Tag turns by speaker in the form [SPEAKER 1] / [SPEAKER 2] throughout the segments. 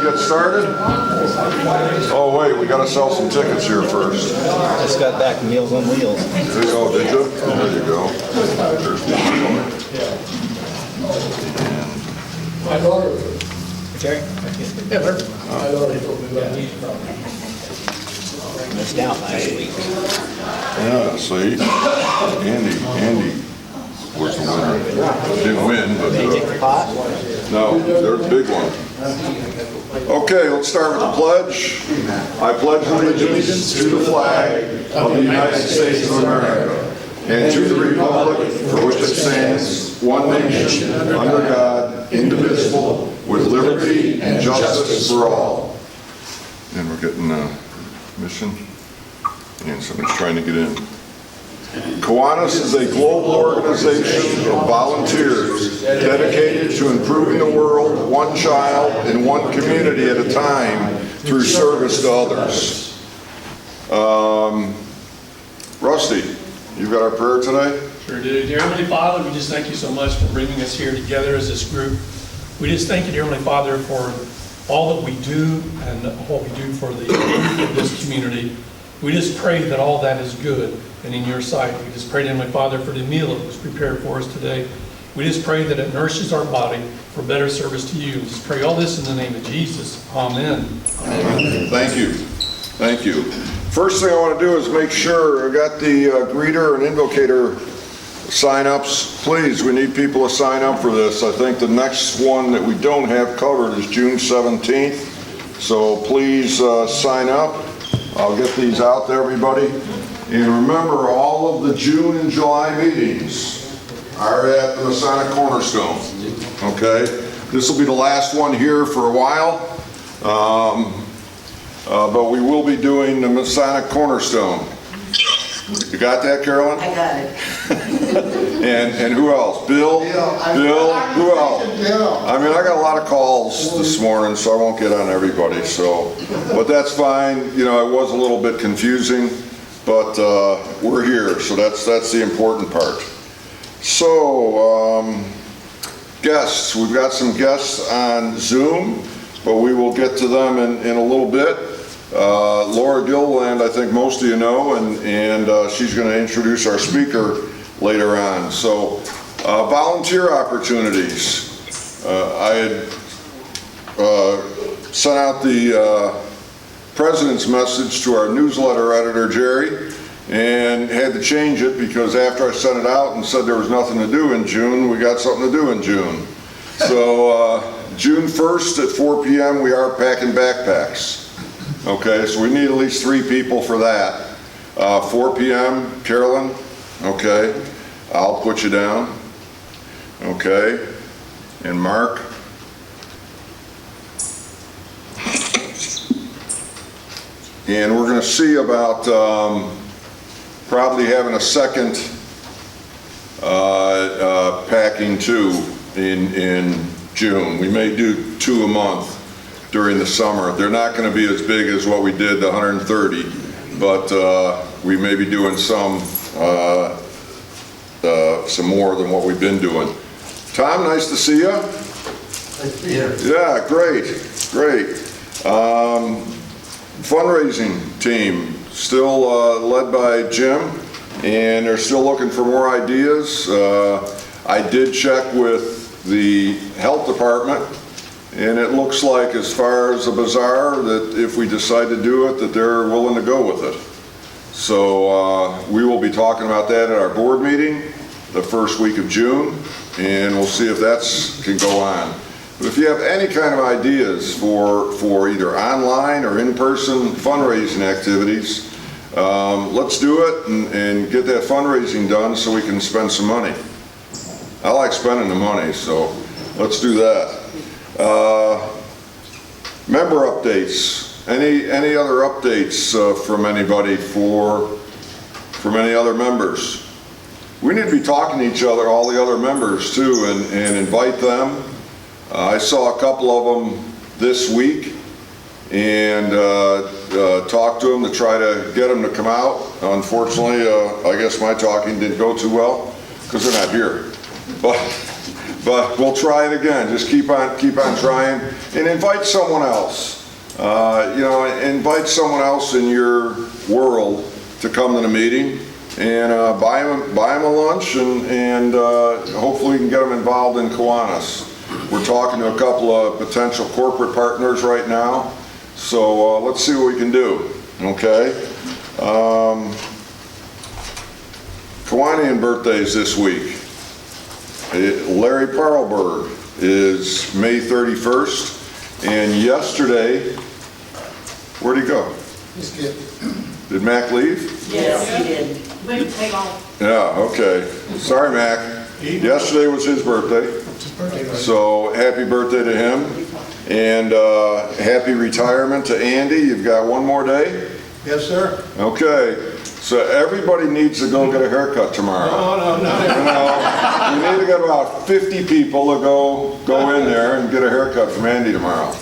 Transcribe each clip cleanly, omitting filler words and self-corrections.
[SPEAKER 1] get started? Oh wait, we gotta sell some tickets here first.
[SPEAKER 2] Just got back from Meals on Wheels.
[SPEAKER 1] There you go, did you? There you go. There's
[SPEAKER 3] My daughter.
[SPEAKER 2] Jerry? Missed out last week.
[SPEAKER 1] yeah, see? Andy was the winner. Didn't win, but...
[SPEAKER 2] Did they take the pot?
[SPEAKER 1] No, they're the big one. Okay, let's start with the pledge. I pledge allegiance to the flag of the United States of America and to the republic for which it stands, one nation, under God, indivisible, with liberty and justice for all. And we're getting mission, and somebody's trying to get in. Kiwanis is a global organization of volunteers dedicated to improving the world one child and one community at a time through service to others. Rusty, you got our prayer today?
[SPEAKER 3] Sure do. Dear Heavenly Father, we just thank you so much for bringing us here together as this group. We just thank you, dear Heavenly Father, for all that we do and what we do for the youth of this community. We just pray that all that is good and in your sight. We just pray, Heavenly Father, for the meal that was prepared for us today. We just pray that it nourishes our body for better service to you. We just pray all this in the name of Jesus. Amen.
[SPEAKER 1] Amen. Thank you. Thank you. First thing I want to do is make sure I got the greeter and invocator sign-ups. Please, we need people to sign up for this. I think the next one that we don't have covered is June 17th. So please sign up. I'll get these out to everybody. And remember, all of the June and July meetings are at the Masonic Cornerstone. Okay? This will be the last one here for a while. But we will be doing the Masonic Cornerstone. You got that, Carolyn?
[SPEAKER 4] I got it.
[SPEAKER 1] And who else? Bill? Bill? Who else? I mean, I got a lot of calls this morning, so I won't get on everybody. So, but that's fine. You know, it was a little bit confusing, but we're here, so that's the important part. So, guests. We've got some guests on Zoom, but we will get to them in a little bit. Laura Gilliland, I think most of you know, and she's going to introduce our speaker later on. So, volunteer opportunities. I had sent out the president's message to our newsletter editor, Jerry, and had to change it because after I sent it out and said there was nothing to do in June, we got something to do in June. So, June 1st at 4 p.m. we are packing backpacks. Okay, so we need at least 3 people for that. 4 p.m., Carolyn, okay, I'll put you down, okay, and Mark. And we're going to see about probably having a second packing too in June. We may do 2 a month during the summer. They're not going to be as big as what we did, the 130, but we may be doing some more than what we've been doing. Tom, nice to see you.
[SPEAKER 5] Nice to be here.
[SPEAKER 1] Yeah, great. Fundraising team, still led by Jim, and they're still looking for more ideas. I did check with the health department, and it looks like, as far as the bazaar, that if we decide to do it, that they're willing to go with it. So we will be talking about that at our board meeting the first week of June, and we'll see if that can go on. But if you have any kind of ideas for either online or in-person fundraising activities, let's do it and get that fundraising done so we can spend some money. I like spending the money, so let's do that. Member updates. Any other updates from anybody from any other members? We need to be talking to each other, all the other members too, and invite them. I saw a couple of them this week and talked to them to try to get them to come out. Unfortunately, I guess my talking didn't go too well because they're not here. but we'll try it again. Just keep on trying, and invite someone else. Invite someone else in your world to come to the meeting, and buy them a lunch, and hopefully we can get them involved in Kiwanis. We're talking to a couple of potential corporate partners right now, so let's see what we can do. Okay. Kiwanian birthdays this week. Larry Parlberg is May 31st, and yesterday, where'd he go?
[SPEAKER 5] He's good.
[SPEAKER 1] Did Mac leave?
[SPEAKER 4] Yes, he did. Went to take off.
[SPEAKER 1] Yeah, okay. Sorry, Mac. Yesterday was his birthday, so happy birthday to him, and happy retirement to Andy. You've got one more day?
[SPEAKER 5] Yes, sir.
[SPEAKER 1] Okay. So everybody needs to go get a haircut tomorrow.
[SPEAKER 5] No.
[SPEAKER 1] You need to get about 50 people to go in there and get a haircut from Andy tomorrow.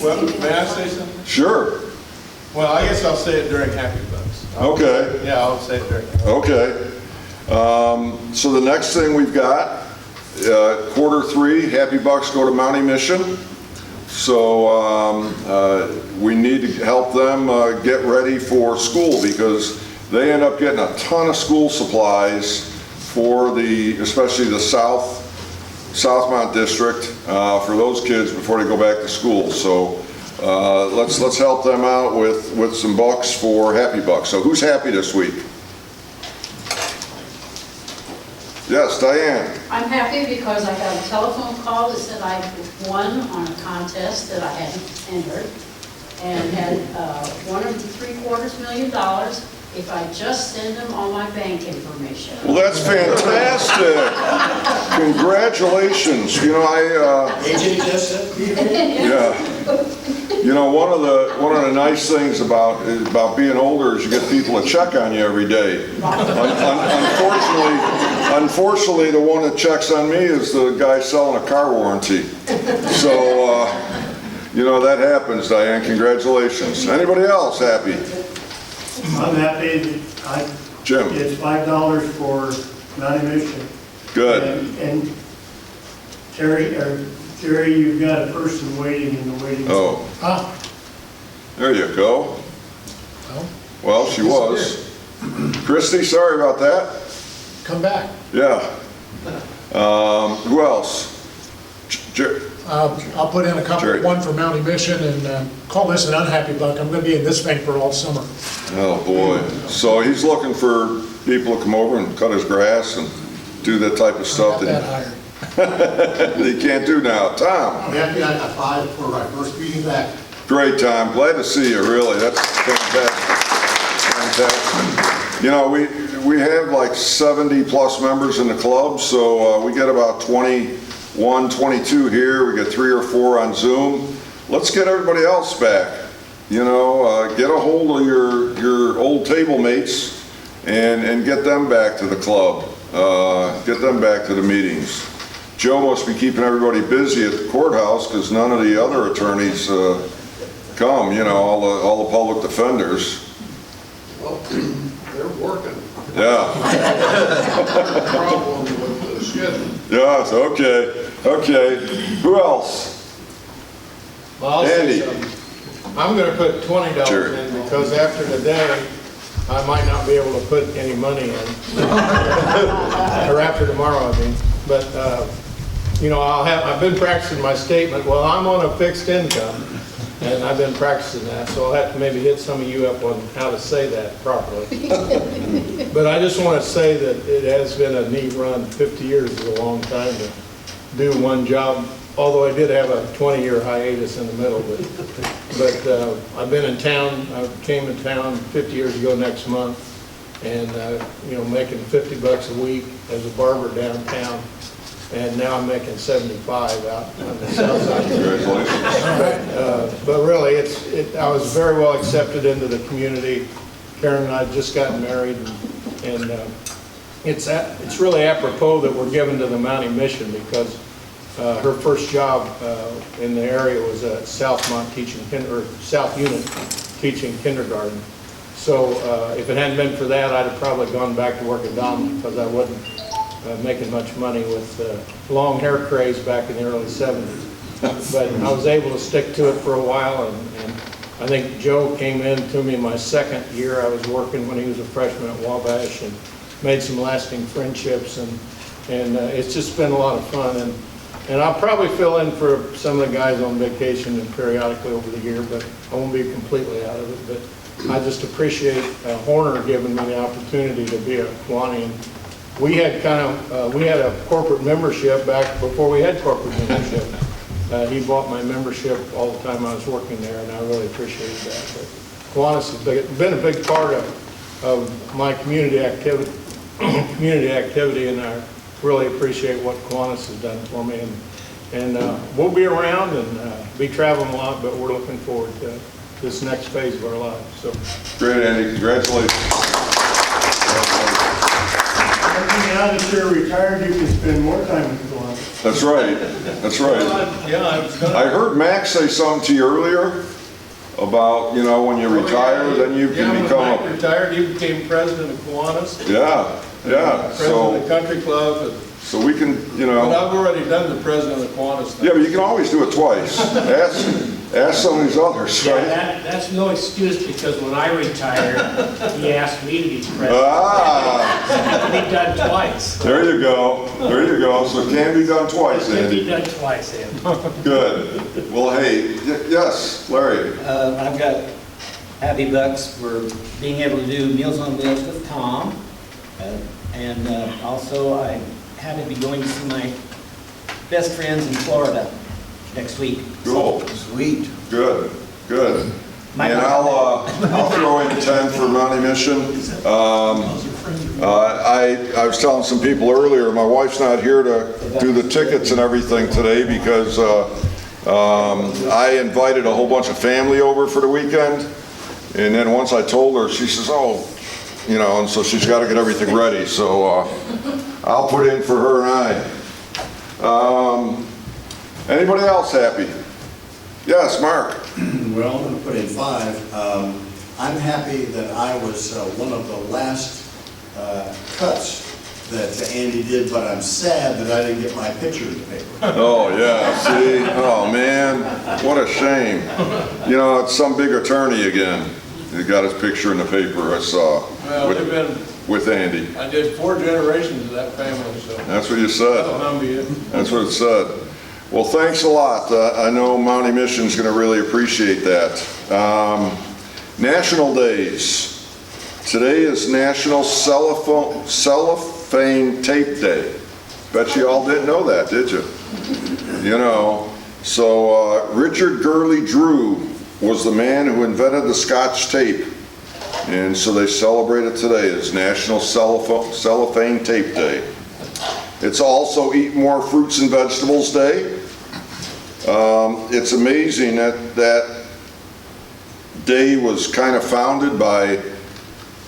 [SPEAKER 6] Well, may I say something?
[SPEAKER 1] Sure.
[SPEAKER 6] Well, I guess I'll say it during Happy Bucks.
[SPEAKER 1] Okay.
[SPEAKER 6] Yeah, I'll say it during.
[SPEAKER 1] Okay. So the next thing we've got, Q3, Happy Bucks go to Mountie Mission. So we need to help them get ready for school, because they end up getting a ton of school supplies for especially the Southmont district, for those kids before they go back to school. So let's help them out with some bucks for Happy Bucks. So who's happy this week? Yes, Diane.
[SPEAKER 4] I'm happy because I got a telephone call that said I won on a contest that I hadn't entered, and had $1.75 million if I just send them all my bank information.
[SPEAKER 1] Well, that's fantastic. Congratulations. You know, You know, one of the nice things about being older is you get people to check on you every day. Unfortunately, the one that checks on me is the guy selling a car warranty. So, that happens, Diane. Congratulations. Anybody else happy?
[SPEAKER 7] I'm happy that
[SPEAKER 1] Jim.
[SPEAKER 7] it's $5 for Mountie Mission.
[SPEAKER 1] Good.
[SPEAKER 7] And Terry, you've got a person waiting in the waiting room.
[SPEAKER 1] Oh. There you go. Well, she was. Christy, sorry about that.
[SPEAKER 5] Come back.
[SPEAKER 1] Yeah. Who else?
[SPEAKER 5] I'll put in a couple,
[SPEAKER 1] Jerry.
[SPEAKER 5] one for Mountie Mission, and call this an unhappy buck. I'm going to be in this thing for all summer.
[SPEAKER 1] Oh, boy. So he's looking for people to come over and cut his grass and do that type of stuff
[SPEAKER 5] Not that
[SPEAKER 1] that
[SPEAKER 5] hired.
[SPEAKER 1] they can't do now. Tom?
[SPEAKER 8] I'm happy I got 5 for my first meeting back.
[SPEAKER 1] Great, Tom. Glad to see you, really. That's fantastic. Fantastic. You know, we have like 70 plus members in the club, so we get about 21, 22 here. We get 3 or 4 on Zoom. Let's get everybody else back. You know, get a hold of your old table mates and get them back to the club. Get them back to the meetings. Joe must be keeping everybody busy at the courthouse because none of the other attorneys come, all the public defenders.
[SPEAKER 8] Well, they're working.
[SPEAKER 1] Yeah.
[SPEAKER 8] Problem with the schedule.
[SPEAKER 1] Yes, okay. Who else?
[SPEAKER 6] Well, I'll say
[SPEAKER 1] Andy.
[SPEAKER 6] something. I'm gonna put $20
[SPEAKER 1] Sure.
[SPEAKER 6] in, because after today, I might not be able to put any money in. Or after tomorrow, I mean. But, I've been practicing my statement. Well, I'm on a fixed income, and I've been practicing that, so I'll have to maybe hit some of you up on how to say that properly. But I just want to say that it has been a neat run. 50 years is a long time to do one job, although I did have a 20-year hiatus in the middle. But I've been in town. I came in town 50 years ago next month, and making $50 a week as a barber downtown. And now I'm making 75 out on the south side.
[SPEAKER 1] Congratulations.
[SPEAKER 6] But really, I was very well accepted into the community. Karen and I just got married, and it's really apropos that we're given to the Mountie Mission, because her first job in the area was at Southmont South Unit teaching kindergarten. So if it hadn't been for that, I'd have probably gone back to work at Donald, because I wasn't making much money with long hair craze back in the early 70s. But I was able to stick to it for a while, and I think Joe came in to me my second year. I was working when he was a freshman at Wabash and made some lasting friendships, and it's just been a lot of fun. And I'll probably fill in for some of the guys on vacation and periodically over the year, but I won't be completely out of it. But I just appreciate Horner giving me the opportunity to be a Kiwani. We had we had a corporate membership back before we had corporate membership. He bought my membership all the time I was working there, and I really appreciate that. But Kiwanis has been a big part of my community activity, and I really appreciate what Kiwanis has done for me. And we'll be around and be traveling a lot, but we're looking forward to this next phase of our lives. So
[SPEAKER 1] Great, Andy. Congratulations.
[SPEAKER 7] Now that you're retired, you can spend more time with Kiwanis.
[SPEAKER 1] That's right. That's right.
[SPEAKER 6] yeah, I was gonna.
[SPEAKER 1] I heard Max say something to you earlier about, you know, when you retire, then you can
[SPEAKER 6] When
[SPEAKER 1] become
[SPEAKER 6] Mike
[SPEAKER 1] a...
[SPEAKER 6] retired, he became president of Kiwanis.
[SPEAKER 1] Yeah, yeah.
[SPEAKER 6] President of the country club.
[SPEAKER 1] So we can, you
[SPEAKER 6] But
[SPEAKER 1] know...
[SPEAKER 6] I've already done the president of Kiwanis thing.
[SPEAKER 1] Yeah, but you can always do it twice. Ask some of these others,
[SPEAKER 9] Yeah,
[SPEAKER 1] right?
[SPEAKER 9] that's no excuse, because when I retired, he asked me to be president.
[SPEAKER 1] Ah,
[SPEAKER 9] It can be done twice.
[SPEAKER 1] there you go. There you go. So it can be done twice,
[SPEAKER 9] It can be
[SPEAKER 1] Andy.
[SPEAKER 9] done twice, Andy.
[SPEAKER 1] Good. Well, hey, yes, Larry.
[SPEAKER 2] I've got happy bucks for being able to do Meals on Wheels with Tom. And also I had to be going to see my best friends in Florida next week.
[SPEAKER 1] Cool.
[SPEAKER 2] Sweet.
[SPEAKER 1] Good, good.
[SPEAKER 2] My
[SPEAKER 1] And I'll throw in 10 for Monty Mission. I was telling some people earlier, my wife's not here to do the tickets and everything today because I invited a whole bunch of family over for the weekend. And then once I told her, she says, oh, you know, and so she's got to get everything ready. So I'll put in for her and I. Anybody else happy? Yes, Mark.
[SPEAKER 10] Well, I'm going to put in 5. I'm happy that I was one of the last cuts that Andy did, but I'm sad that I didn't get my picture in the paper.
[SPEAKER 1] Oh, yeah, see? Oh, man, what a shame. You know, it's some big attorney again. He got his picture in the paper, I saw,
[SPEAKER 6] Well, they've been,
[SPEAKER 1] with Andy.
[SPEAKER 6] I did 4 generations of that family, so.
[SPEAKER 1] That's what you said.
[SPEAKER 6] That'll number you.
[SPEAKER 1] That's what it said. Well, thanks a lot. I know Mountie Mission's going to really appreciate that. National Days. Today is National Cellophane Tape Day. Bet you all didn't know that, did you? You know, so Richard Gurley Drew was the man who invented the Scotch tape. And so they celebrate it today as National Cellophane Tape Day. It's also Eat More Fruits and Vegetables Day. It's amazing that that day was kind of founded by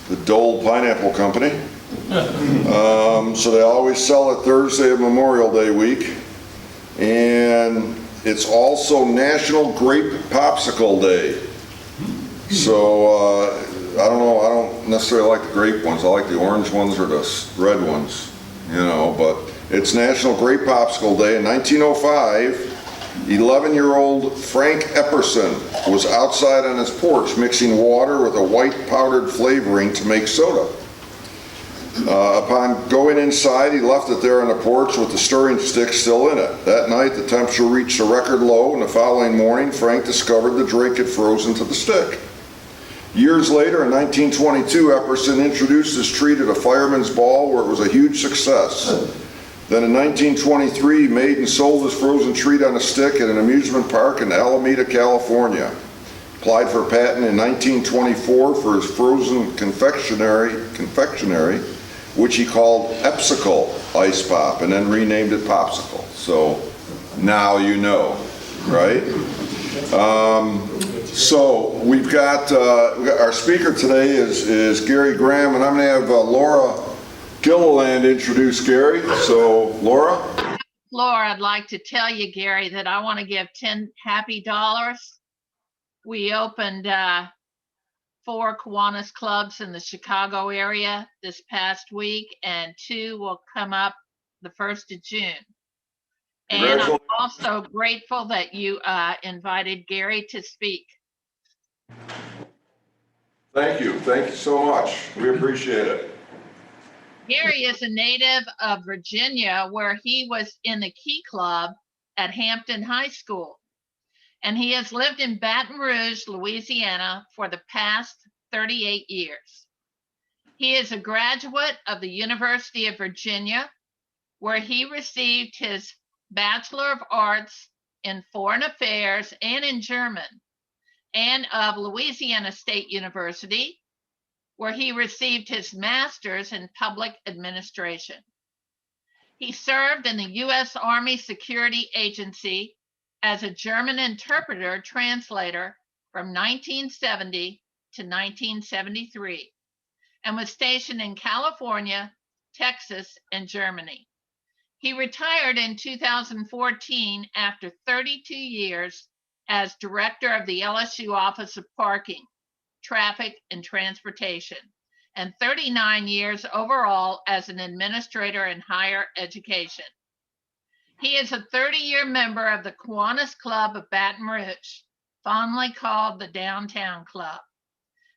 [SPEAKER 1] the Dole Pineapple Company. So they always sell it Thursday of Memorial Day week. And it's also National Grape Popsicle Day. So I don't know, I don't necessarily like the grape ones. I like the orange ones or the red ones, you know, but it's National Grape Popsicle Day. In 1905, 11-year-old Frank Epperson was outside on his porch mixing water with a white powdered flavoring to make soda. Upon going inside, he left it there on the porch with the stirring stick still in it. That night, the temperature reached a record low, and the following morning, Frank discovered the drink had frozen to the stick. Years later, in 1922, Epperson introduced this treat at a fireman's ball where it was a huge success. Then in 1923, he made and sold his frozen treat on a stick at an amusement park in Alameda, California. Applied for a patent in 1924 for his frozen confectionery, which he called Epsicle Ice Pop, and then renamed it Popsicle. So now you know, right? So we've got our speaker today is Gary Graham, and I'm going to have Laura Gilliland introduce Gary. So Laura?
[SPEAKER 11] Laura, I'd like to tell you, Gary, that I want to give 10 happy dollars. We opened 4 Kiwanis clubs in the Chicago area this past week, and 2 will come up the 1st of June. And I'm
[SPEAKER 1] Congratulations.
[SPEAKER 11] also grateful that you invited Gary to speak.
[SPEAKER 1] Thank you so much. We appreciate it.
[SPEAKER 11] Gary is a native of Virginia, where he was in the Key Club at Hampton High School. And he has lived in Baton Rouge, Louisiana for the past 38 years. He is a graduate of the University of Virginia, where he received his Bachelor of Arts in Foreign Affairs and in German, and of Louisiana State University, where he received his master's in public administration. He served in the U.S. Army Security Agency as a German interpreter translator from 1970 to 1973, and was stationed in California, Texas, and Germany. He retired in 2014 after 32 years as director of the LSU Office of Parking, Traffic, and Transportation, and 39 years overall as an administrator in higher education. He is a 30-year member of the Kiwanis Club of Baton Rouge, fondly called the Downtown Club,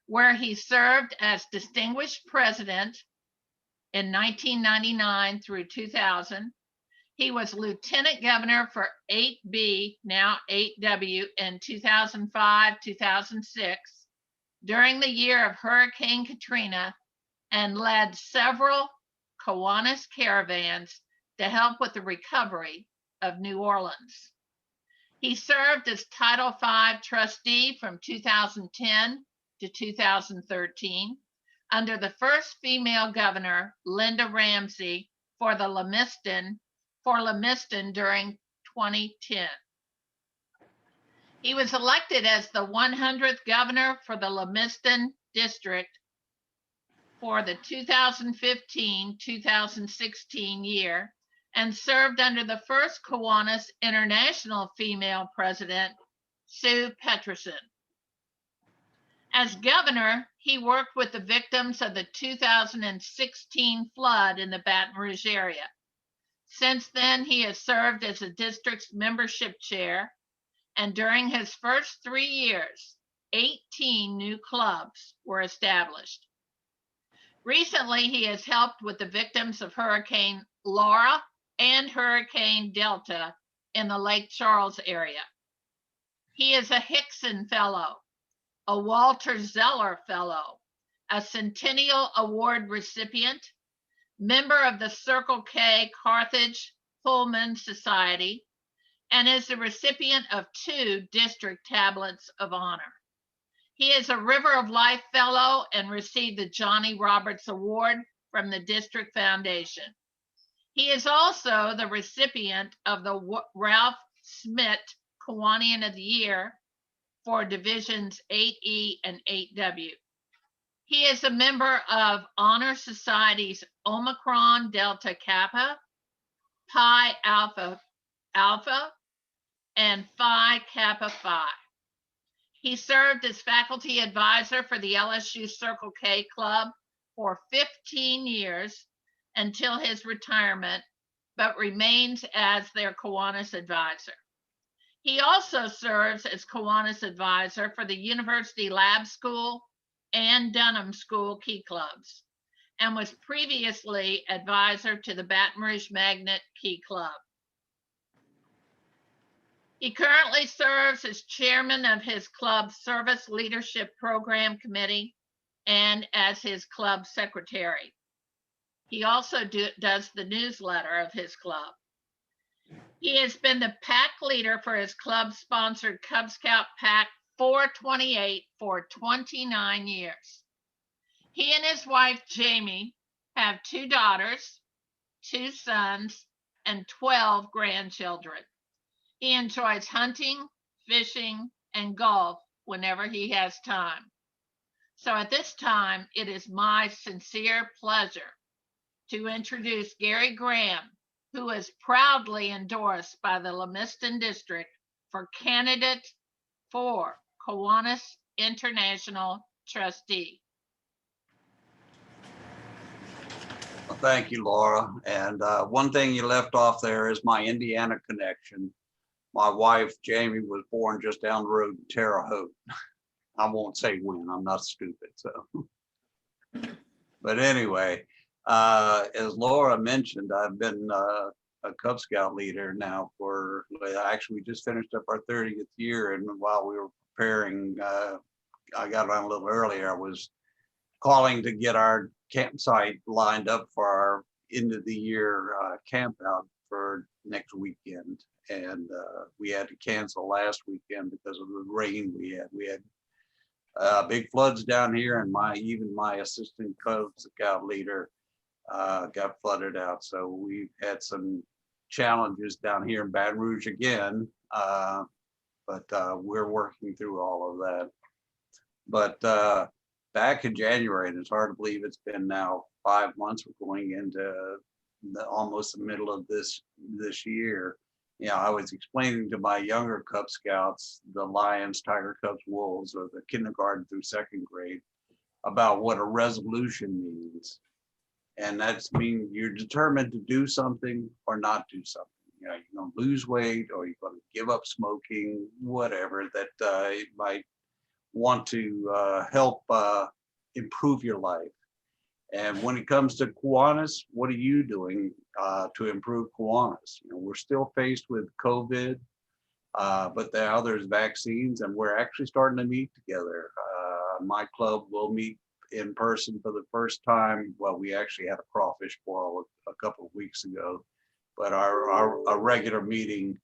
[SPEAKER 11] where he served as distinguished president in 1999 through 2000. He was lieutenant governor for 8B, now 8W, in 2005-2006 during the year of Hurricane Katrina, and led several Kiwanis caravans to help with the recovery of New Orleans. He served as Title V trustee from 2010 to 2013 under the first female governor, Linda Ramsey, for Lemiston during 2010. He was elected as the 100th governor for the Lemiston district for the 2015-2016 year, and served under the first Kiwanis International female president, Sue Peterson. As governor, he worked with the victims of the 2016 flood in the Baton Rouge area. Since then, he has served as the district's membership chair, and during his first 3 years, 18 new clubs were established. Recently, he has helped with the victims of Hurricane Laura and Hurricane Delta in the Lake Charles area. He is a Hickson Fellow, a Walter Zeller Fellow, a Centennial Award recipient, member of the Circle K Carthage Pullman Society, and is the recipient of 2 district tablets of honor. He is a River of Life Fellow and received the Johnny Roberts Award from the District Foundation. He is also the recipient of the Ralph Schmidt Kiwanian of the Year for Divisions 8E and 8W. He is a member of Honor Society's Omicron Delta Kappa, Pi Alpha Alpha, and Phi Kappa Phi. He served as faculty advisor for the LSU Circle K Club for 15 years until his retirement, but remains as their Kiwanis advisor. He also serves as Kiwanis advisor for the University Lab School and Dunham School Key Clubs, and was previously advisor to the Baton Rouge Magnet Key Club. He currently serves as chairman of his club's Service Leadership Program Committee and as his club secretary. He also does the newsletter of his club. He has been the pack leader for his club-sponsored Cub Scout Pack 428 for 29 years. He and his wife, Jamie, have 2 daughters, 2 sons, and 12 grandchildren. He enjoys hunting, fishing, and golf whenever he has time. So at this time, it is my sincere pleasure to introduce Gary Graham, who is proudly endorsed by the Lemiston District for candidate for Kiwanis International Trustee.
[SPEAKER 12] thank you, Laura. And one thing you left off there is my Indiana connection. My wife, Jamie, was born just down the road in Terre Haute. I won't say when, I'm not stupid, so. But anyway, as Laura mentioned, I've been a Cub Scout leader now for, actually, we just finished up our 30th year. And while we were preparing, I got on a little earlier, I was calling to get our campsite lined up for our end of the year camp out for next weekend. And we had to cancel last weekend because of the rain we had. We had big floods down here, and even my assistant Cub Scout leader got flooded out. So we've had some challenges down here in Baton Rouge again, but we're working through all of that. But back in January, and it's hard to believe it's been now 5 months, we're going into almost the middle of this year. You know, I was explaining to my younger Cub Scouts, the Lions, Tiger Cubs, Wolves, or the kindergarten through 2nd grade, about what a resolution means. And that's mean you're determined to do something or not do something. You know, you're going to lose weight, or you're going to give up smoking, whatever that it might want to help improve your life. And when it comes to Kiwanis, what are you doing to improve Kiwanis? You know, we're still faced with COVID, but now there's vaccines, and we're actually starting to meet together. My club will meet in person for the first time. Well, we actually had a crawfish boil a couple of weeks ago, but our regular meeting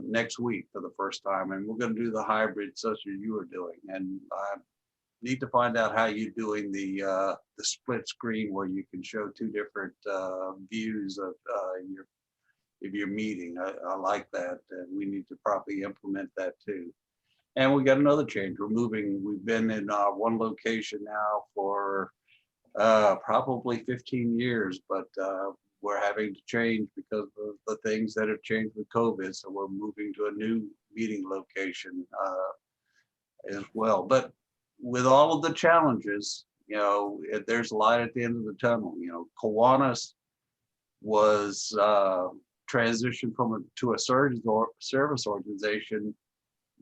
[SPEAKER 12] next week for the first time, and we're going to do the hybrid such as you are doing. And I need to find out how you're doing the split screen where you can show 2 different views of your meeting. I like that, and we need to probably implement that too. And we got another change. We've been in one location now for probably 15 years, but we're having to change because of the things that have changed with COVID. So we're moving to a new meeting location as well. But with all of the challenges, you know, there's light at the end of the tunnel. You know, Kiwanis was transitioned to a service organization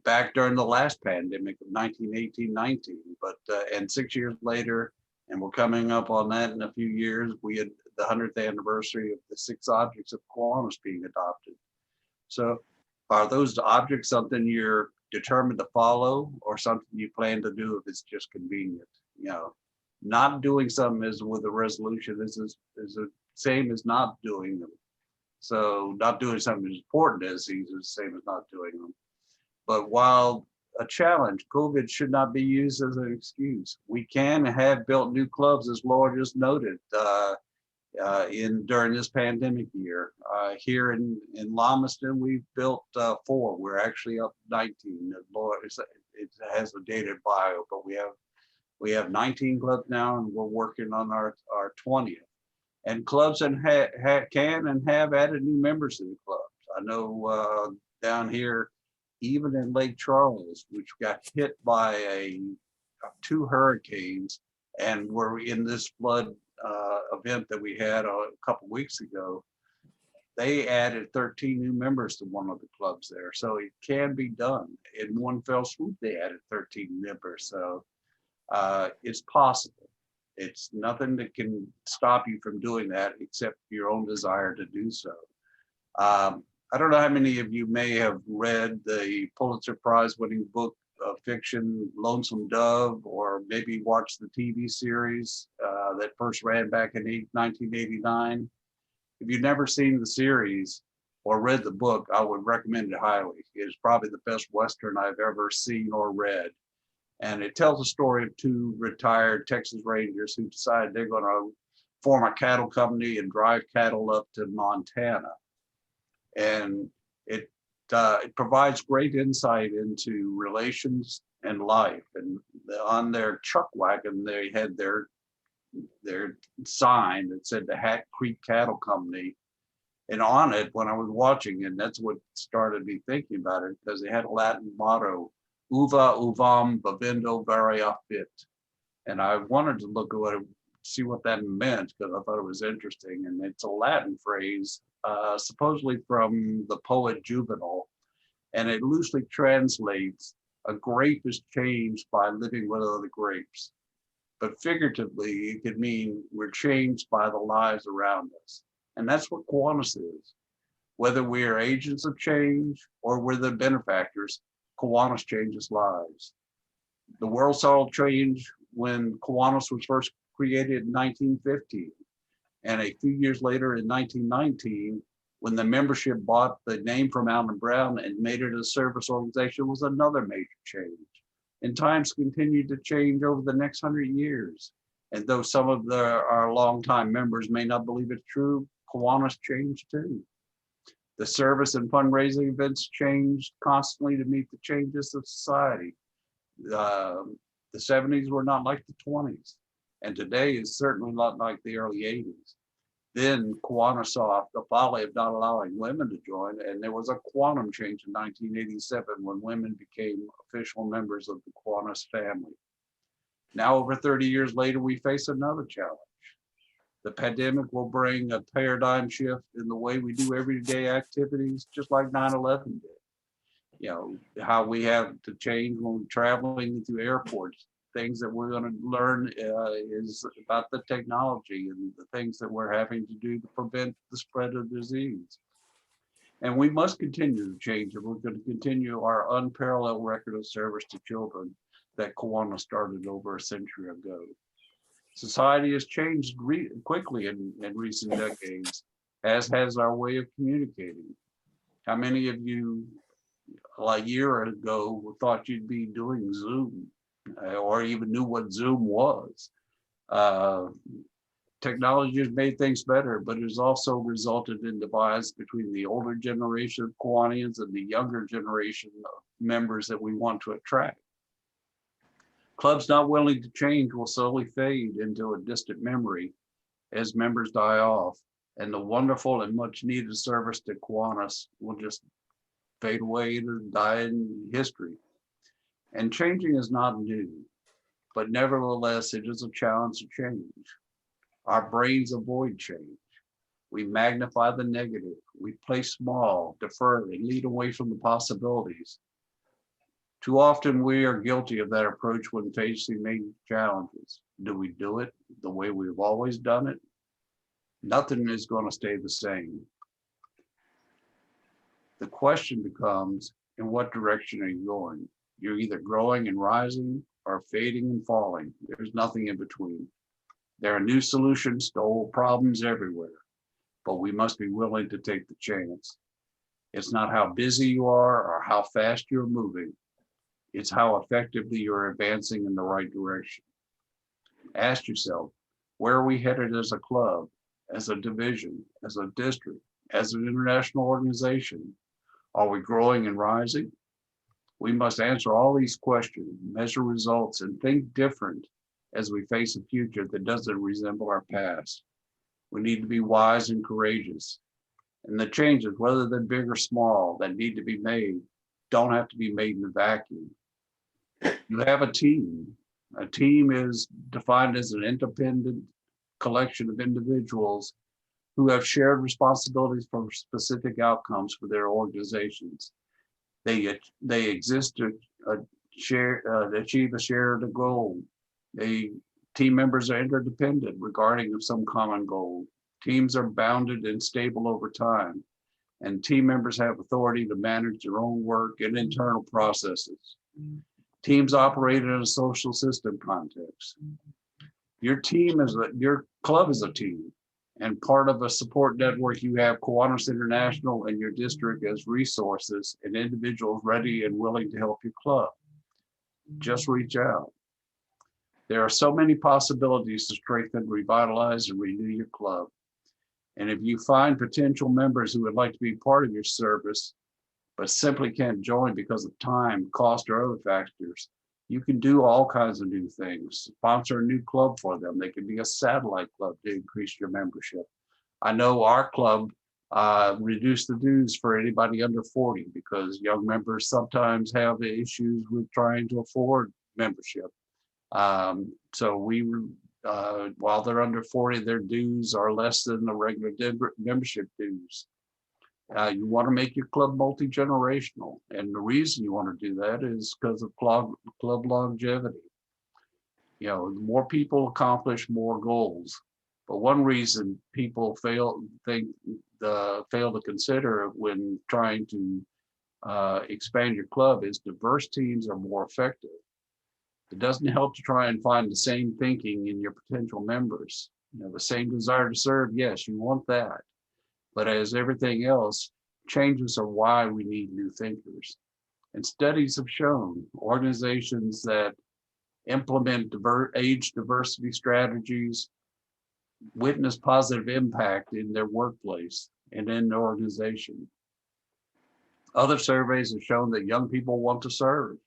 [SPEAKER 12] back during the last pandemic of 1918-19. But and 6 years later, and we're coming up on that in a few years, we had the 100th anniversary of the 6 objects of Kiwanis being adopted. So are those objects something you're determined to follow, or something you plan to do if it's just convenient? You know, not doing something is with a resolution is the same as not doing them. So not doing something as important as these is the same as not doing them. But while a challenge, COVID should not be used as an excuse. We can have built new clubs, as Laura just noted, during this pandemic year. Here in Lomiston, we've built 4. We're actually up 19. Laura, it has a dated bio, but we have 19 clubs now, and we're working on our 20th. And clubs can and have added new members to the clubs. I know down here, even in Lake Charles, which got hit by 2 hurricanes, and we're in this flood event that we had a couple weeks ago, they added 13 new members to one of the clubs there. So it can be done. In one fell swoop, they added 13 members. So it's possible. It's nothing that can stop you from doing that except your own desire to do so. I don't know how many of you may have read the Pulitzer Prize winning book of fiction, Lonesome Dove, or maybe watched the TV series that first ran back in 1989. If you've never seen the series or read the book, I would recommend it highly. It's probably the best Western I've ever seen or read. And it tells the story of 2 retired Texas Rangers who decided they're going to form a cattle company and drive cattle up to Montana. And it provides great insight into relations and life. And on their chuck wagon, they had their sign that said the Hat Creek Cattle Company. And on it, when I was watching it, that's what started me thinking about it, because they had a Latin motto, uva uvam vivindo variafit. And I wanted to look at what it see what that meant because I thought it was interesting. And it's a Latin phrase, supposedly from the poet Juvenal, and it loosely translates, a grape is changed by living with other grapes. But figuratively, it could mean we're changed by the lives around us. And that's what Kiwanis is. Whether we are agents of change or we're the benefactors, Kiwanis changes lives. The world saw change when Kiwanis was first created in 1915. And a few years later in 1919, when the membership bought the name from Allen Brown and made it a service organization, was another major change. And times continued to change over the next 100 years. And though some of our longtime members may not believe it's true, Kiwanis changed too. The service and fundraising events changed constantly to meet the changes of society. The 70s were not like the 20s, and today is certainly not like the early 80s. Then Kiwanis saw the folly of not allowing women to join, and there was a quantum change in 1987 when women became official members of the Kiwanis family. Now, over 30 years later, we face another challenge. The pandemic will bring a paradigm shift in the way we do everyday activities, just like 9/11 did. You know, how we have to change when we're traveling through airports. Things that we're going to learn is about the technology and the things that we're having to do to prevent the spread of disease. And we must continue to change if we're going to continue our unparalleled record of service to children that Kiwanis started over a century ago. Society has changed quickly in recent decades, as has our way of communicating. How many of you, like a year ago, thought you'd be doing Zoom or even knew what Zoom was? Technology has made things better, but it has also resulted in divides between the older generation of Kiwanians and the younger generation of members that we want to attract. Clubs not willing to change will slowly fade into a distant memory as members die off, and the wonderful and much needed service to Kiwanis will just fade away and die in history. And changing is not new, but nevertheless, it is a challenge to change. Our brains avoid change. We magnify the negative. We play small, defer, and lead away from the possibilities. Too often we are guilty of that approach when facing major challenges. Do we do it the way we've always done it? Nothing is going to stay the same. The question becomes, in what direction are you going? You're either growing and rising or fading and falling. There's nothing in between. There are new solutions to old problems everywhere, but we must be willing to take the chance. It's not how busy you are or how fast you're moving. It's how effectively you're advancing in the right direction. Ask yourself, where are we headed as a club, as a division, as a district, as an international organization? Are we growing and rising? We must answer all these questions, measure results, and think different as we face a future that doesn't resemble our past. We need to be wise and courageous. And the changes, whether they're big or small, that need to be made, don't have to be made in a vacuum. You have a team. A team is defined as an independent collection of individuals who have shared responsibilities for specific outcomes for their organizations. They exist to achieve a shared goal. Team members are interdependent regarding of some common goal. Teams are bounded and stable over time, and team members have authority to manage their own work and internal processes. Teams operate in a social system context. Your club is a team, and part of a support network. You have Kiwanis International and your district as resources and individuals ready and willing to help your club. Just reach out. There are so many possibilities to strengthen, revitalize, and renew your club. And if you find potential members who would like to be part of your service, but simply can't join because of time, cost, or other factors, you can do all kinds of new things. Sponsor a new club for them. They can be a satellite club to increase your membership. I know our club reduced the dues for anybody under 40 because young members sometimes have issues with trying to afford membership. So we while they're under 40, their dues are less than the regular membership dues. You want to make your club multi-generational. And the reason you want to do that is because of club longevity. You know, the more people accomplish more goals. But one reason people fail to consider when trying to expand your club is diverse teams are more effective. It doesn't help to try and find the same thinking in your potential members. You know, the same desire to serve, yes, you want that. But as everything else, changes are why we need new thinkers. And studies have shown organizations that implement age diversity strategies witness positive impact in their workplace and in the organization. Other surveys have shown that young people want to serve.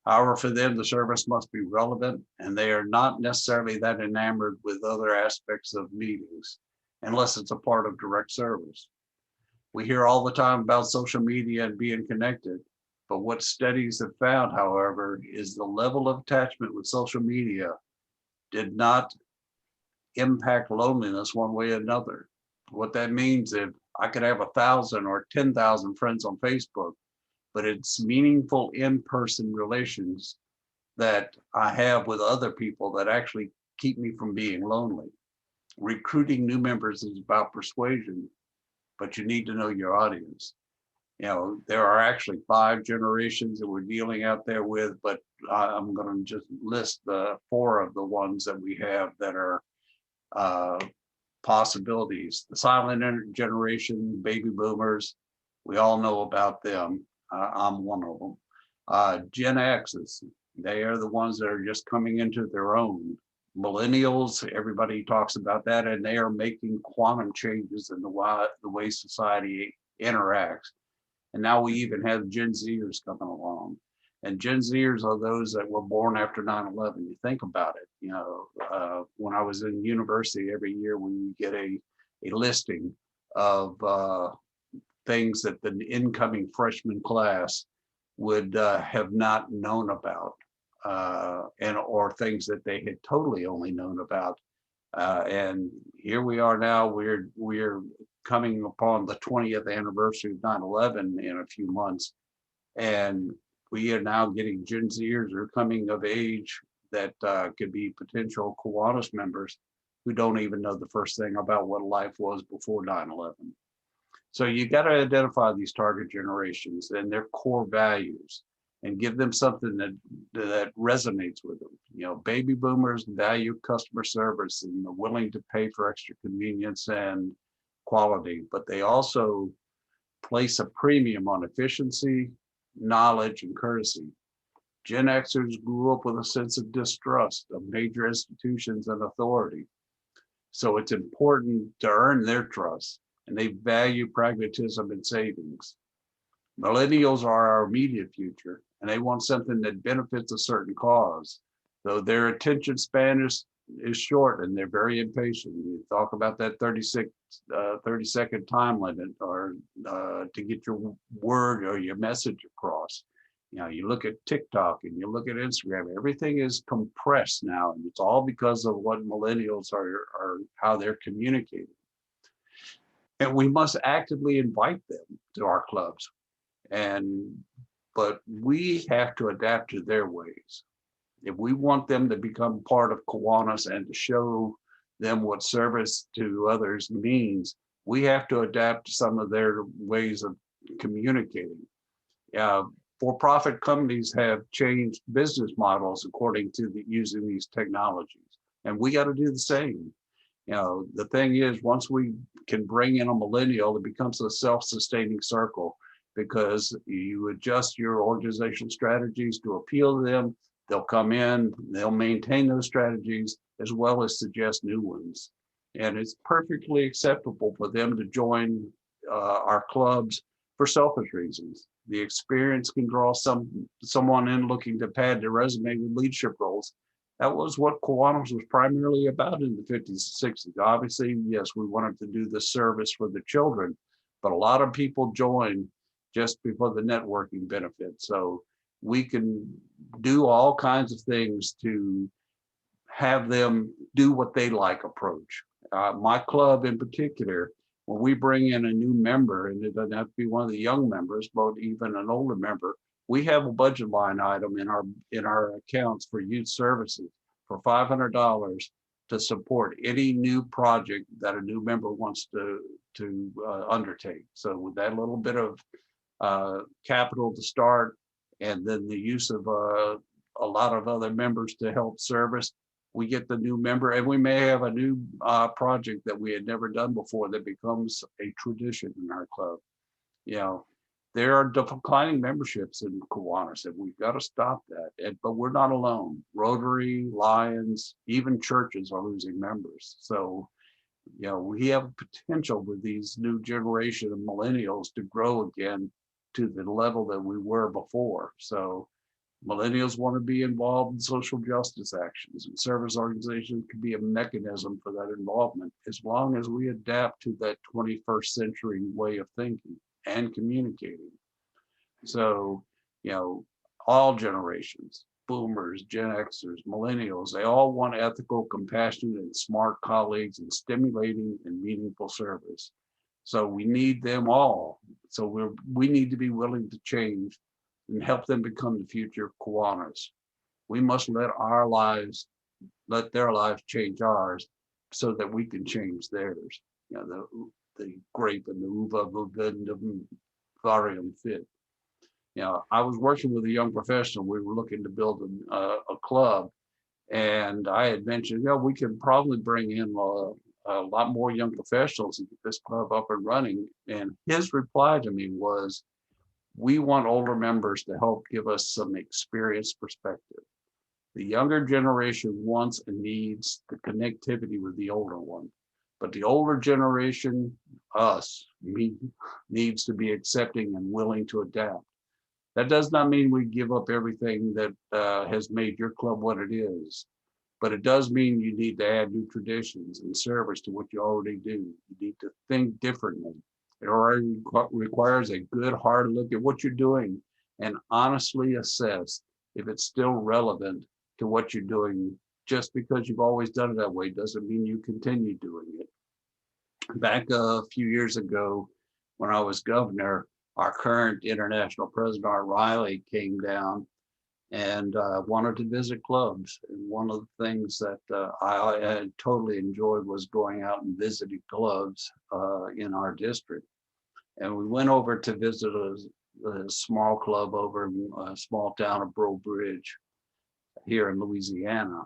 [SPEAKER 12] However, for them, the service must be relevant, and they are not necessarily that enamored with other aspects of meetings, unless it's a part of direct service. We hear all the time about social media and being connected, but what studies have found, however, is the level of attachment with social media did not impact loneliness one way or another. What that means is I could have 1,000 or 10,000 friends on Facebook, but it's meaningful in-person relations that I have with other people that actually keep me from being lonely. Recruiting new members is about persuasion, but you need to know your audience. You know, there are actually 5 generations that we're dealing out there with, but I'm going to just list the 4 of the ones that we have that are possibilities. The silent generation, baby boomers, we all know about them. I'm one of them. Gen X's, they are the ones that are just coming into their own. Millennials, everybody talks about that, and they are making quantum changes in the way society interacts. And now we even have Gen Zers coming along. And Gen Zers are those that were born after 9/11. You think about it. You know, when I was in university, every year we would get a listing of things that the incoming freshman class would have not known about, or things that they had totally only known about. And here we are now. We're coming upon the 20th anniversary of 9/11 in a few months, and we are now getting Gen Zers who are coming of age that could be potential Kiwanis members who don't even know the first thing about what life was before 9/11. So you got to identify these target generations and their core values and give them something that resonates with them. You know, baby boomers value customer service and are willing to pay for extra convenience and quality, but they also place a premium on efficiency, knowledge, and courtesy. Gen Xers grew up with a sense of distrust of major institutions and authority. So it's important to earn their trust, and they value pragmatism and savings. Millennials are our immediate future, and they want something that benefits a certain cause. Though their attention span is short and they're very impatient. You talk about that 30-second time limit or to get your word or your message across. You know, you look at TikTok and you look at Instagram, everything is compressed now, and it's all because of what millennials are how they're communicating. And we must actively invite them to our clubs. But we have to adapt to their ways. If we want them to become part of Kiwanis and to show them what service to others means, we have to adapt to some of their ways of communicating. For-profit companies have changed business models according to using these technologies, and we got to do the same. You know, the thing is, once we can bring in a millennial, it becomes a self-sustaining circle because you adjust your organizational strategies to appeal to them. They'll come in, they'll maintain those strategies as well as suggest new ones. And it's perfectly acceptable for them to join our clubs for selfish reasons. The experience can draw someone in looking to pad their resume with leadership roles. That was what Kiwanis was primarily about in the 50s and 60s. Obviously, yes, we wanted to do the service for the children, but a lot of people join just for the networking benefit. So we can do all kinds of things to have them do what they like approach. My club in particular, when we bring in a new member, and it doesn't have to be one of the young members, but even an older member, we have a budget line item in our accounts for youth services for $500 to support any new project that a new member wants to undertake. So with that little bit of capital to start, and then the use of a lot of other members to help service, we get the new member, and we may have a new project that we had never done before that becomes a tradition in our club. You know, there are declining memberships in Kiwanis, and we've got to stop that. But we're not alone. Rotary, Lions, even churches are losing members. So, you know, we have potential with these new generation of millennials to grow again to the level that we were before. So millennials want to be involved in social justice actions, and service organizations can be a mechanism for that involvement as long as we adapt to that 21st century way of thinking and communicating. So, you know, all generations, boomers, Gen Xers, millennials, they all want ethical, compassionate, and smart colleagues and stimulating and meaningful service. So we need them all. So we need to be willing to change and help them become the future of Kiwanis. We must let their lives change ours so that we can change theirs. You know, the grape and the uva varium fit. You know, I was working with a young professional. We were looking to build a club, and I had mentioned, you know, we can probably bring in a lot more young professionals and get this club up and running. And his reply to me was, we want older members to help give us some experience perspective. The younger generation wants and needs the connectivity with the older one, but the older generation, me, needs to be accepting and willing to adapt. That does not mean we give up everything that has made your club what it is, but it does mean you need to add new traditions and service to what you already do. You need to think differently. It already requires a good, hard look at what you're doing and honestly assess if it's still relevant to what you're doing. Just because you've always done it that way doesn't mean you continue doing it. Back a few years ago, when I was governor, our current international president, Art Riley, came down and wanted to visit clubs. And one of the things that I totally enjoyed was going out and visiting clubs in our district. And we went over to visit a small club over in a small town of Breaux Bridge here in Louisiana.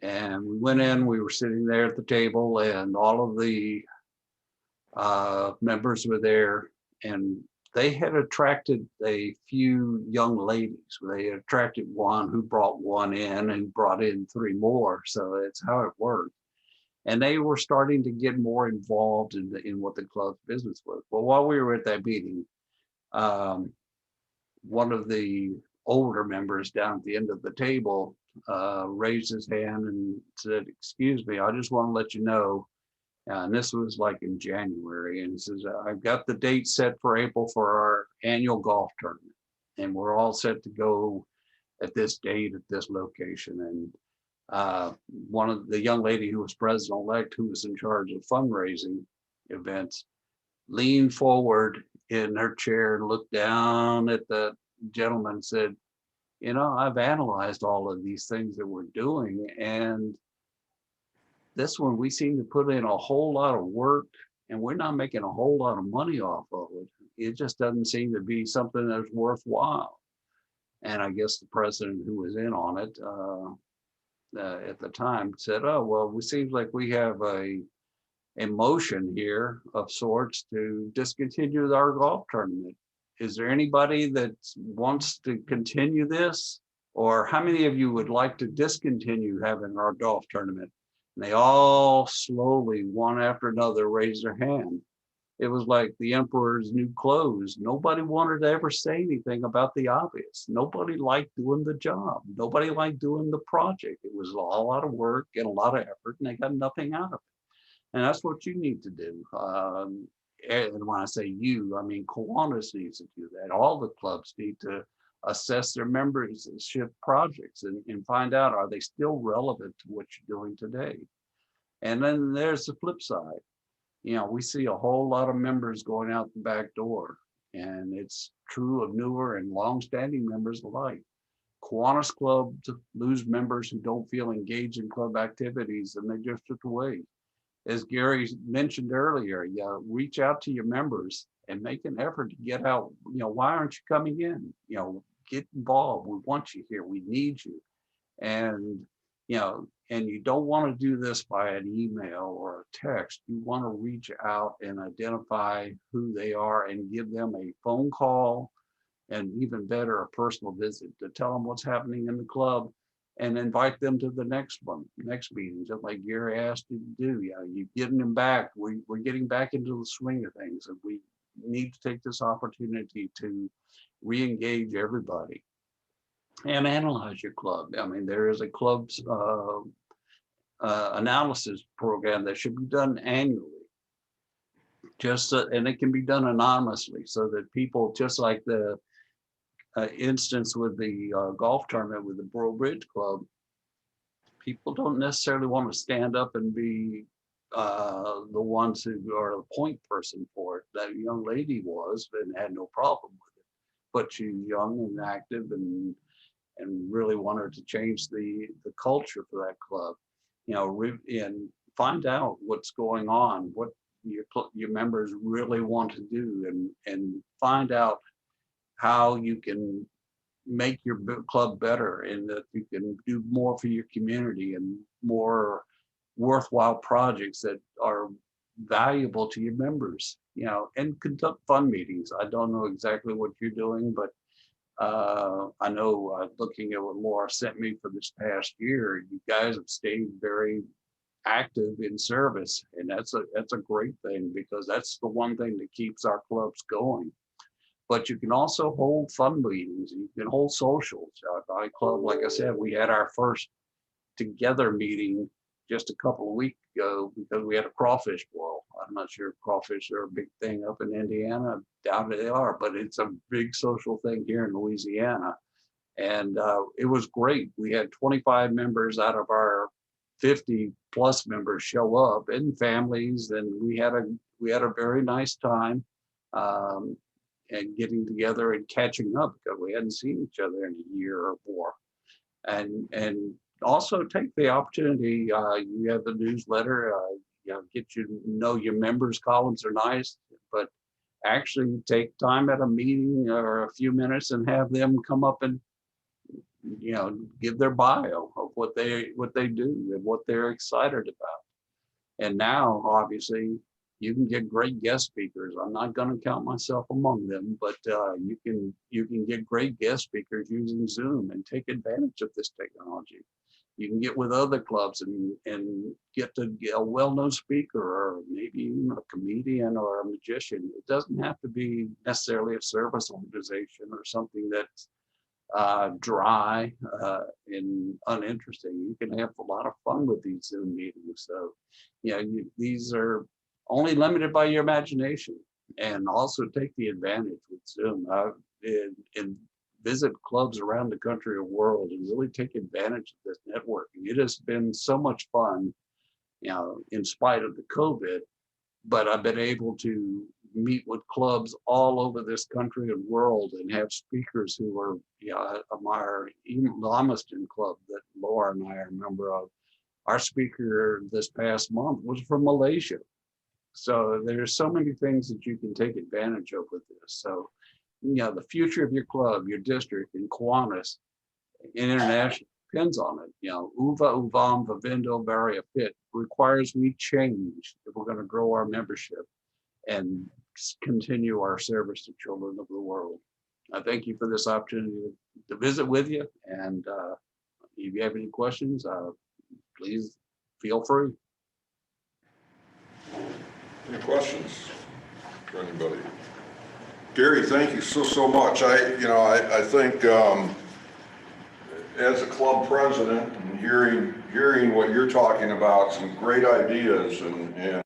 [SPEAKER 12] And we went in, we were sitting there at the table, and all of the members were there, and they had attracted a few young ladies. They had attracted one who brought one in and brought in 3 more. So it's how it worked. And they were starting to get more involved in what the club's business was. Well, while we were at that meeting, one of the older members down at the end of the table raised his hand and said, "Excuse me, I just want to let you know," and this was like in January, and he says, "I've got the date set for April for our annual golf tournament, and we're all set to go at this date at this location." And one of the young lady who was president-elect, who was in charge of fundraising events, leaned forward in her chair and looked down at the gentleman and said, "You know, I've analyzed all of these things that we're doing, and this one, we seem to put in a whole lot of work and we're not making a whole lot of money off of it. It just doesn't seem to be something that's worthwhile." And I guess the president who was in on it at the time said, "Oh, well, it seems like we have a motion here of sorts to discontinue our golf tournament. Is there anybody that wants to continue this? Or how many of you would like to discontinue having our golf tournament?" And they all slowly, one after another, raised their hand. It was like the emperor's new clothes. Nobody wanted to ever say anything about the obvious. Nobody liked doing the job. Nobody liked doing the project. It was a lot of work and a lot of effort, and they got nothing out of it. And that's what you need to do. And when I say you, I mean Kiwanis needs to do that. All the clubs need to assess their membership projects and find out, are they still relevant to what you're doing today? And then there's the flip side. You know, we see a whole lot of members going out the back door, and it's true of newer and longstanding members alike. Kiwanis clubs lose members who don't feel engaged in club activities, and they just drift away. As Gary mentioned earlier, reach out to your members and make an effort to get out. You know, why aren't you coming in? You know, get involved. We want you here. We need you. And, you know, and you don't want to do this by an email or a text. You want to reach out and identify who they are and give them a phone call, and even better, a personal visit to tell them what's happening in the club and invite them to the next meeting, just like Gary asked you to do. You know, you're getting them back. We're getting back into the swing of things, and we need to take this opportunity to re-engage everybody and analyze your club. I mean, there is a club's analysis program that should be done annually. And it can be done anonymously, so that people, just like the instance with the golf tournament with the Borough Bridge Club, people don't necessarily want to stand up and be the ones who are the point person for it. That young lady was and had no problem with it, but she's young and active and really wanted to change the culture for that club. You know, and find out what's going on, what your members really want to do, and find out how you can make your club better, and that you can do more for your community and more worthwhile projects that are valuable to your members, you know, and conduct fun meetings. I don't know exactly what you're doing, but I know looking at what Laura sent me for this past year, you guys have stayed very active in service, and that's a great thing, because that's the one thing that keeps our clubs going. But you can also hold fun meetings. You can hold socials. My club, like I said, we had our first together meeting just a couple of weeks ago because we had a crawfish boil. I'm not sure if crawfish are a big thing up in Indiana. I doubt they are, but it's a big social thing here in Louisiana. And it was great. We had 25 members out of our 50 plus members show up, and families, and we had a very nice time. And getting together and catching up, because we hadn't seen each other in a year or more. And also take the opportunity, you have the newsletter, you know, get you to know your members. Columns are nice, but actually take time at a meeting or a few minutes and have them come up and, you know, give their bio of what they do and what they're excited about. And now, obviously, you can get great guest speakers. I'm not going to count myself among them, but you can get great guest speakers using Zoom and take advantage of this technology. You can get with other clubs and get to get a well-known speaker, or maybe even a comedian or a magician. It doesn't have to be necessarily a service organization or something that's dry and uninteresting. You can have a lot of fun with these Zoom meetings. So, you know, these are only limited by your imagination, and also take the advantage with Zoom and visit clubs around the country or world and really take advantage of this networking. It has been so much fun, you know, in spite of the COVID, but I've been able to meet with clubs all over this country and world and have speakers who are, you know, our Lamiston club that Laura and I are a member of. Our speaker this past month was from Malaysia. So there's so many things that you can take advantage of with this. So, you know, the future of your club, your district, and Kiwanis international depends on it. You know, uva, uvam, vivindo, varia fit requires we change if we're going to grow our membership and continue our service to children of the world. I thank you for this opportunity to visit with you. And if you have any questions, please feel free.
[SPEAKER 1] Any questions for anybody? Gary, thank you so much. I think as a club president and hearing what you're talking about, some great ideas and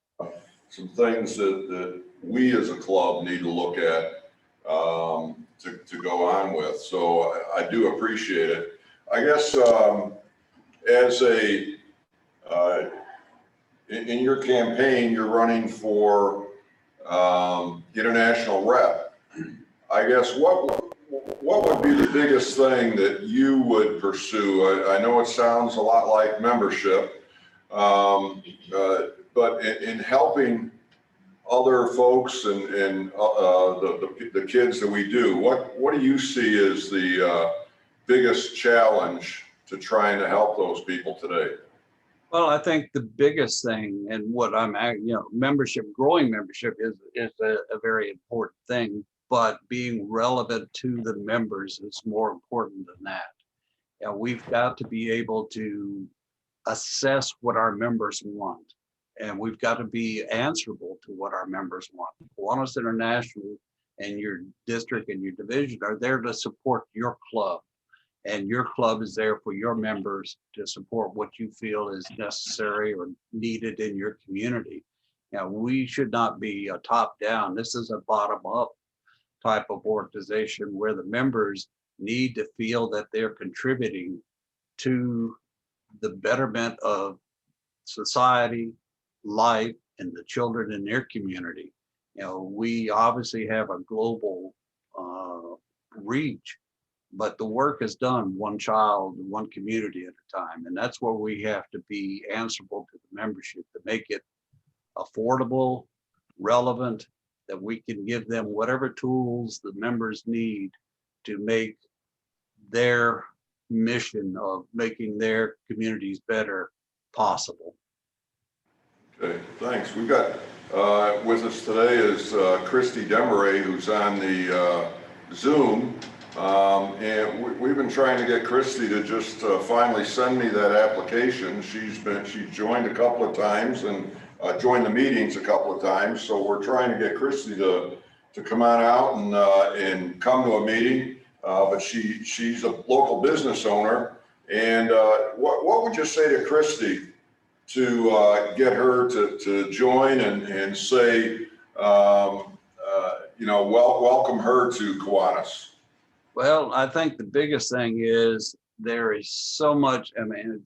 [SPEAKER 1] some things that we as a club need to look at to go on with. So I do appreciate it. I guess as a in your campaign, you're running for international rep. I guess what would be the biggest thing that you would pursue? I know it sounds a lot like membership, but in helping other folks and the kids that we do, what do you see as the biggest challenge to trying to help those people today?
[SPEAKER 12] Well, I think the biggest thing and what membership, growing membership is a very important thing, but being relevant to the members is more important than that. Yeah, we've got to be able to assess what our members want, and we've got to be answerable to what our members want. Kiwanis International and your district and your division are there to support your club. And your club is there for your members to support what you feel is necessary or needed in your community. Now, we should not be a top-down. This is a bottom-up type of organization where the members need to feel that they're contributing to the betterment of society, life, and the children in their community. We obviously have a global reach, but the work is done one child, one community at a time. And that's where we have to be answerable to the membership to make it affordable, relevant, that we can give them whatever tools the members need to make their mission of making their communities better possible.
[SPEAKER 1] Okay, thanks. We've got with us today is Christy Demaray, who's on the Zoom. And we've been trying to get Christy to just finally send me that application. She's joined a couple of times and joined the meetings a couple of times. So we're trying to get Christy to come on out and come to a meeting. But she's a local business owner. And what would you say to Christy to get her to join and say, welcome her to Kiwanis?
[SPEAKER 12] Well, I think the biggest thing is there is so much,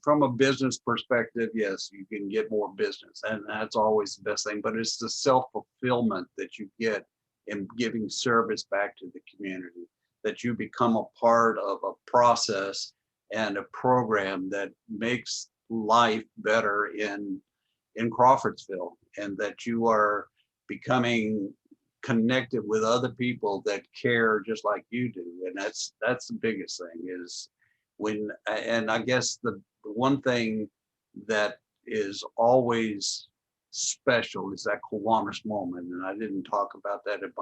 [SPEAKER 12] from a business perspective, yes, you can get more business, and that's always the best thing, but it's the self-fulfillment that you get in giving service back to the community, that you become a part of a process and a program that makes life better in Crawfordsville, and that you are becoming connected with other people that care just like you do. And that's the biggest thing is and I guess the one thing that is always special is that Kiwanis moment. And I didn't talk about that in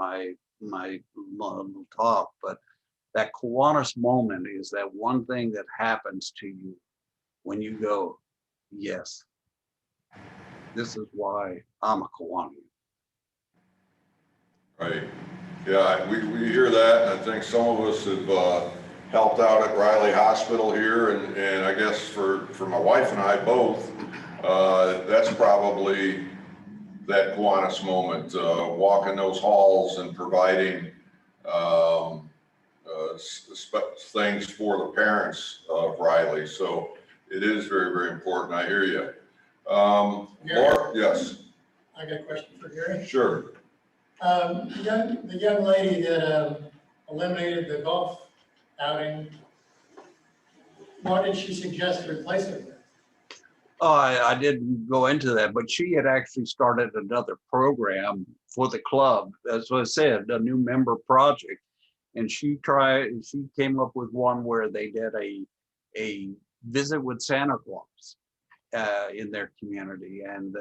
[SPEAKER 12] my little talk, but that Kiwanis moment is that one thing that happens to you when you go, yes, this is why I'm a Kiwanis.
[SPEAKER 1] Right. Yeah, we hear that, and I think some of us have helped out at Riley Hospital here, and I guess for my wife and I both, that's probably that Kiwanis moment, walking those halls and providing things for the parents of Riley. So it is very, very important. I hear you. Laura, yes.
[SPEAKER 5] I got a question for Gary.
[SPEAKER 1] Sure.
[SPEAKER 5] The young lady that eliminated the golf outing, what did she suggest to replace it with?
[SPEAKER 12] Oh, I didn't go into that, but she had actually started another program for the club. As I said, a new member project. And she came up with one where they did a visit with Santa Claus in their community. And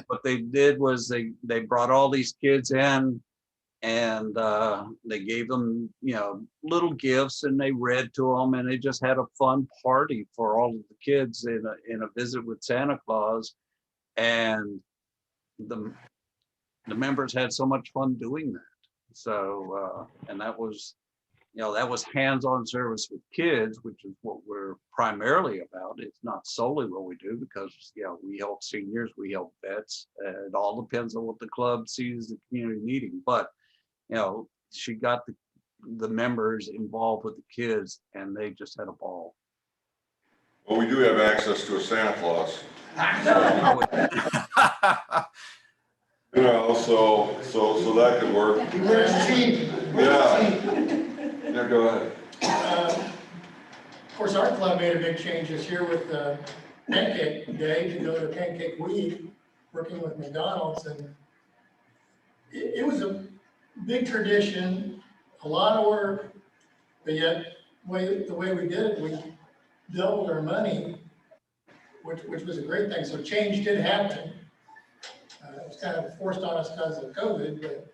[SPEAKER 12] what they did was they brought all these kids in, and they gave them little gifts, and they read to them, and they just had a fun party for all of the kids in a visit with Santa Claus. And the members had so much fun doing that. So and that was hands-on service with kids, which is what we're primarily about. It's not solely what we do, because we help seniors, we help vets. It all depends on what the club sees the community needing. But you know, she got the members involved with the kids, and they just had a ball.
[SPEAKER 1] Well, we do have access to a Santa Claus. You know, so that could work.
[SPEAKER 5] He wears cheap.
[SPEAKER 1] Yeah. Yeah, go ahead.
[SPEAKER 5] Of course, our club made a big change this year with Pancake Day to go to Pancake Week, working with McDonald's, and it was a big tradition, a lot of work, but yet the way we did it, we doubled our money, which was a great thing. So change did happen. It was kind of forced on us because of COVID, but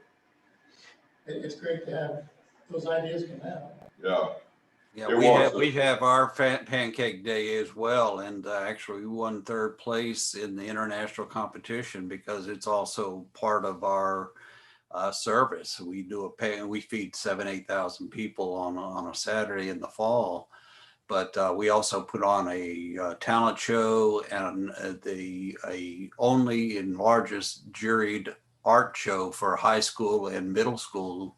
[SPEAKER 5] it's great to have those ideas come out.
[SPEAKER 1] Yeah.
[SPEAKER 12] Yeah, we have our Pancake Day as well, and actually we won 3rd place in the international competition because it's also part of our service. We do we feed 7,000-8,000 people on a Saturday in the fall, but we also put on a talent show and the only and largest juried art show for high school and middle school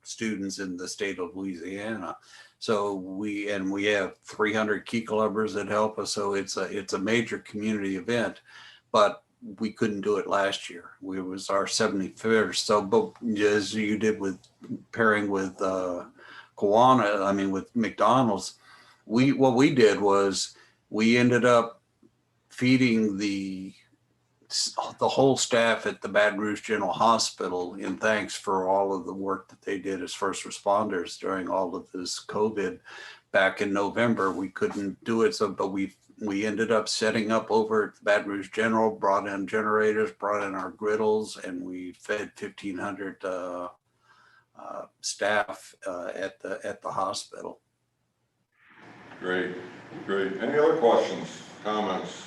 [SPEAKER 12] students in the state of Louisiana. So we have 300 key clubbers that help us. So it's a major community event, but we couldn't do it last year. It was our 75th. So, but as you did with pairing with with McDonald's, what we did was we ended up feeding the whole staff at the Baton Rouge General Hospital in thanks for all of the work that they did as first responders during all of this COVID back in November. We couldn't do it, but we ended up setting up over at the Baton Rouge General, brought in generators, brought in our griddles, and we fed 1,500 staff at the hospital.
[SPEAKER 1] Great. Any other questions, comments?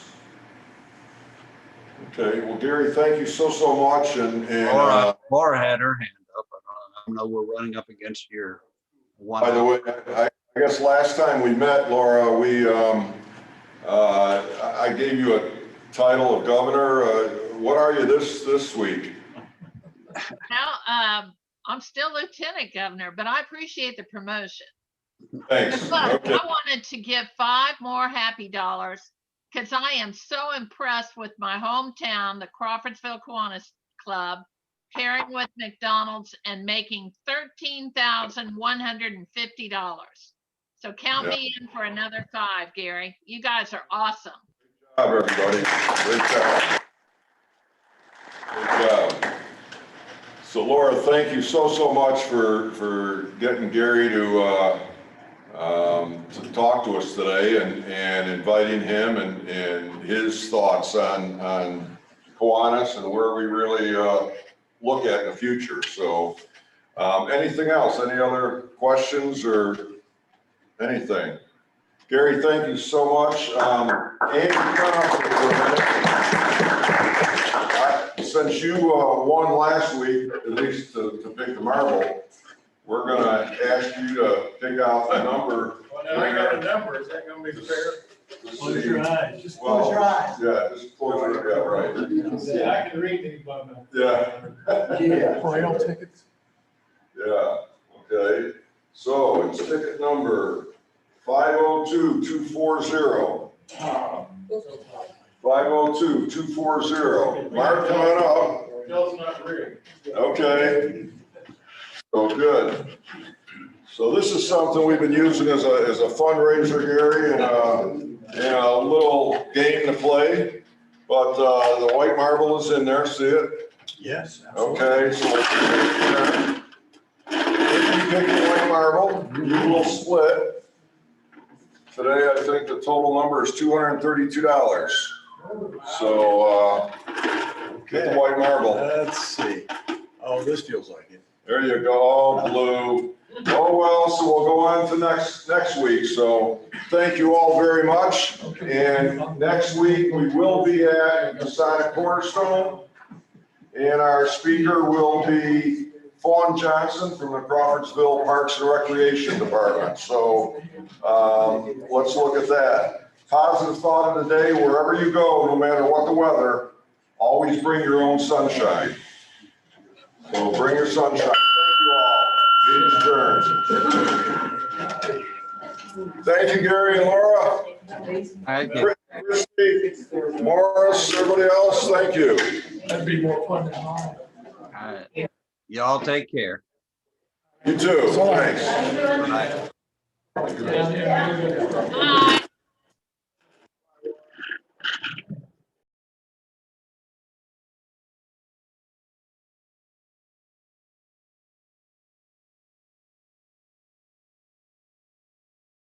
[SPEAKER 1] Okay, well, Gary, thank you so much. And
[SPEAKER 12] Laura had her hand up. I know we're running up against your one.
[SPEAKER 1] By the way, I guess last time we met, Laura, I gave you a title of governor. What are you this week?
[SPEAKER 11] Now, I'm still lieutenant governor, but I appreciate the promotion.
[SPEAKER 1] Thanks.
[SPEAKER 11] But
[SPEAKER 1] Okay.
[SPEAKER 11] I wanted to give 5 more happy dollars because I am so impressed with my hometown, the Crawfordsville Kiwanis Club, pairing with McDonald's and making $13,150. So count me in for another 5, Gary. You guys are awesome.
[SPEAKER 1] Good job, everybody. Great job. Great job. So Laura, thank you so much for getting Gary to talk to us today and inviting him and his thoughts on Kiwanis and where we really look at in the future. So anything else? Any other questions or anything? Gary, thank you so much. Andy, come up for a minute. Since you won last week, at least to pick the marble, we're going to ask you to pick out the number.
[SPEAKER 5] Well, now I got a number. Is that going to be fair?
[SPEAKER 7] Close your eyes.
[SPEAKER 5] Just close your eyes.
[SPEAKER 1] Yeah, just close your eyes. Yeah, right.
[SPEAKER 5] Yeah, I can read these, but.
[SPEAKER 1] Yeah.
[SPEAKER 5] Braille tickets.
[SPEAKER 1] Yeah, okay. So it's ticket number 502-240. 502-240. Mark, come on up.
[SPEAKER 5] Bill's not real.
[SPEAKER 1] Okay. So good. So this is something we've been using as a fundraiser, Gary, and a little game to play. But the white marble is in there. See it?
[SPEAKER 7] Yes.
[SPEAKER 1] Okay. So if you pick the white marble, you will split. Today, I think the total number is $232. So get the white marble.
[SPEAKER 7] Let's see. Oh, this feels like it.
[SPEAKER 1] There you go, blue. Oh, well, so we'll go on to next week. So thank you all very much. And next week, we will be at Masonic Cornerstone. And our speaker will be Fawn Johnson from the Crawfordsville Parks and Recreation Department. So let's look at that. Positive thought of the day, wherever you go, no matter what the weather, always bring your own sunshine. Well, bring your sunshine. Thank you all. Meeting adjourned. Thank you, Gary and Laura. Christie, Morris, everybody else, thank you.
[SPEAKER 5] That'd be more fun than mine.
[SPEAKER 12] All right. Y'all take care.
[SPEAKER 1] You too, thanks.
[SPEAKER 12] Bye.
[SPEAKER 11] Bye.